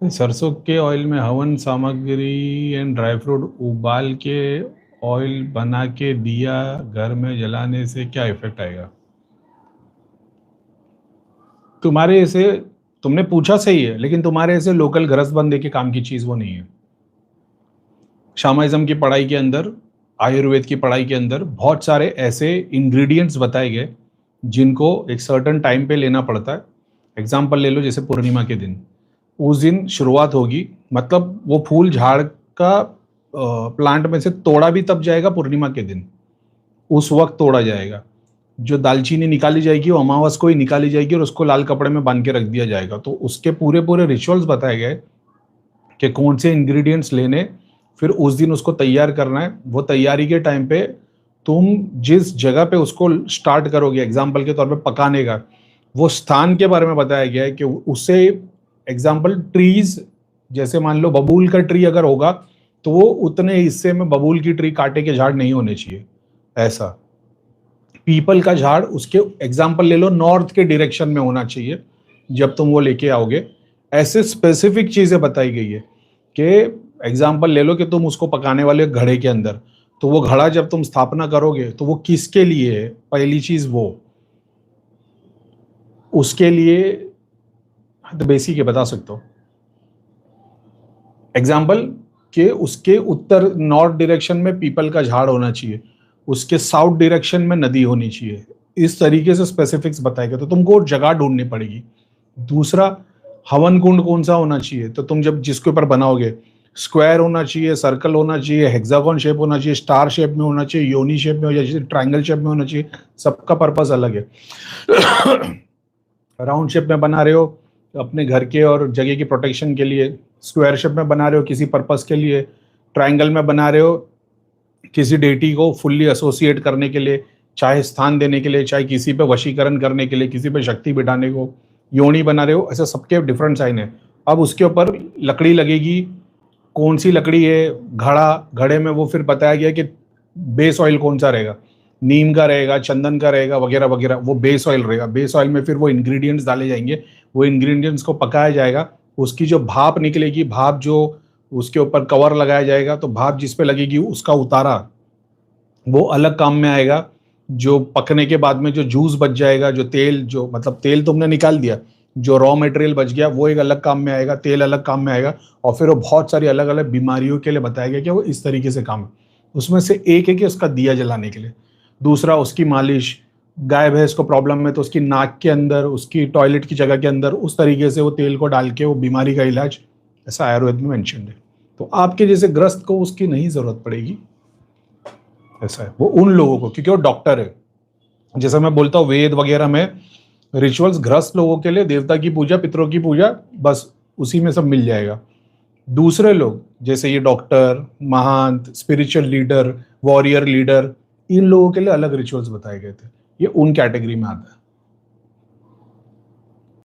सरसों के ऑयल में हवन सामग्री एंड ड्राई फ्रूट उबाल के ऑयल बना के दिया घर में जलाने से क्या इफेक्ट आएगा? तुम्हारे ऐसे, तुमने पूछा सही है, लेकिन तुम्हारे ऐसे लोकल गरज बंदे के काम की चीज वो नहीं है। शामाइज्म की पढ़ाई के अंदर, आयुर्वेद की पढ़ाई के अंदर बहुत सारे ऐसे इंग्रेडिएंट्स बताए गए जिनको एक सर्टेन टाइम पे लेना पड़ता है। एग्जाम्पल ले लो, जैसे पूर्णिमा के दिन, उस दिन शुरुआत होगी, मतलब वो फूल झाड़ का प्लांट में से तोड़ा भी तब जाएगा पूर्णिमा के दिन, उस वक्त तोड़ा जाएगा। जो दालचीनी निकाली जाएगी वो अमावस को ही निकाली जाएगी और उसको लाल कपड़े में बांध के रख दिया जाएगा। तो उसके पूरे पूरे रिचुअल्स बताए गए कि कौन से इंग्रेडिएंट्स लेने, फिर उस दिन उसको तैयार करना है। वो तैयारी के टाइम पे तुम जिस जगह पे उसको स्टार्ट करोगे, एग्जाम्पल के तौर पे पकाने का, वो स्थान के बारे में बताया गया है कि उससे, एग्जाम्पल ट्रीज, जैसे मान लो बबूल का ट्री अगर होगा तो वो उतने हिस्से में बबूल की ट्री कांटे के झाड़ नहीं होने चाहिए। ऐसा पीपल का झाड़, उसके एग्जाम्पल ले लो, नॉर्थ के डायरेक्शन में होना चाहिए जब तुम वो लेके आओगे। ऐसे स्पेसिफिक चीजें बताई गई है कि एग्जाम्पल ले लो कि तुम उसको पकाने वाले घड़े के अंदर, तो वो घड़ा जब तुम स्थापना करोगे तो वो किसके लिए है, पहली चीज वो उसके लिए, तो बेसिक है, बता सकते हो। एग्जाम्पल के उसके उत्तर नॉर्थ डायरेक्शन में पीपल का झाड़ होना चाहिए, उसके साउथ डायरेक्शन में नदी होनी चाहिए। इस तरीके से स्पेसिफिक्स बताए गए, तो तुमको जगह ढूंढनी पड़ेगी। दूसरा, हवन कुंड कौन सा होना चाहिए, तो तुम जब जिसके ऊपर बनाओगे, स्क्वायर होना चाहिए, सर्कल होना चाहिए, हेक्सागोन शेप होना चाहिए, स्टार शेप में होना चाहिए, योनी शेप में हो चाहिए, ट्रायंगल शेप में होना चाहिए। सबका पर्पस अलग है। राउंड शेप में बना रहे हो अपने घर के और जगह की प्रोटेक्शन के लिए, स्क्वायर शेप में बना रहे हो किसी पर्पस के लिए, ट्रायंगल में बना रहे हो किसी डेटी को फुल्ली एसोसिएट करने के लिए, चाहे स्थान देने के लिए, चाहे किसी पे वशीकरण करने के लिए, किसी पे शक्ति बिठाने को, योनी बना रहे हो, ऐसे सबके डिफरेंट साइन है। अब उसके ऊपर लकड़ी लगेगी, कौन सी लकड़ी है, घड़े में वो फिर बताया गया कि बेस ऑयल कौन सा रहेगा, नीम का रहेगा, चंदन का रहेगा, वगैरह वगैरह, वो बेस ऑयल रहेगा। बेस ऑयल में फिर वो इंग्रेडिएंट्स डाले जाएंगे, वो इंग्रेडिएंट्स को पकाया जाएगा, उसकी जो भाप निकलेगी, भाप जो उसके ऊपर कवर लगाया जाएगा, तो भाप जिस पे लगेगी उसका उतारा वो अलग काम में आएगा। जो पकने के बाद में जो जूस बच जाएगा, जो तेल, जो मतलब तेल तुमने निकाल दिया, जो रॉ मटेरियल बच गया वो एक अलग काम में आएगा, तेल अलग काम में आएगा। और फिर वो बहुत सारी अलग अलग बीमारियों के लिए बताया गया कि वो इस तरीके से काम है। उसमें से एक है कि उसका दिया जलाने के लिए, दूसरा उसकी मालिश, गाय भैंस को प्रॉब्लम है तो उसकी नाक के अंदर, उसकी टॉयलेट की जगह के अंदर उस तरीके से वो तेल को डाल के वो बीमारी का इलाज, ऐसा आयुर्वेद में मेंशन है। तो आपके जैसे ग्रस्त को उसकी नहीं जरूरत पड़ेगी, ऐसा है। वो उन लोगों को, क्योंकि वो डॉक्टर है, जैसा मैं बोलता हूँ वेद वगैरह में रिचुअल्स ग्रस्त लोगों के लिए, देवता की पूजा, पितरों की पूजा, बस उसी में सब मिल जाएगा। दूसरे लोग जैसे ये डॉक्टर, महंत, स्पिरिचुअल लीडर, वॉरियर लीडर, इन लोगों के लिए अलग रिचुअल्स बताए गए थे। ये उन कैटेगरी में आता है।